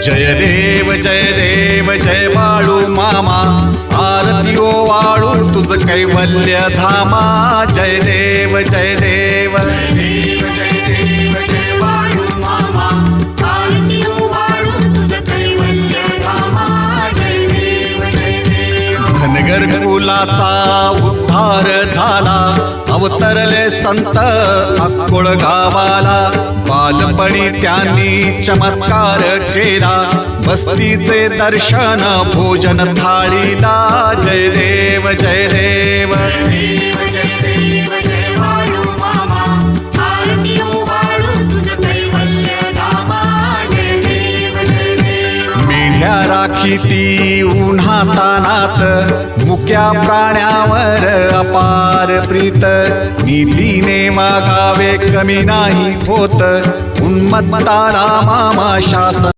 जय देव जय बाळू मामा, आरती ओवाळू तुझ कैवल्य धामा. जय देव जय देव जय देव जय देव जय बाळू मामा, आरती ओवाळू तुझ कैवल्य धामा. जय देव जय देव. धनगर कुलाचा उद्धार झाला, अवतरले संत अक्कोळ गावाला. बालपणी त्यांनी चमत्कार केला, बस्तीचे दर्शन भोजन थाळीला. जय देव जय देव जय देव जय बाळू मामा, आरती ओवाळू तुझ कैवल्य धामा. जय देव जय देव. मेढ्या राखीती उन्हातानात, मुक्या प्राण्यावर अपार प्रीत. नीतीने मागावे कमी नाही होत, उन्मत्ताला मामा शासन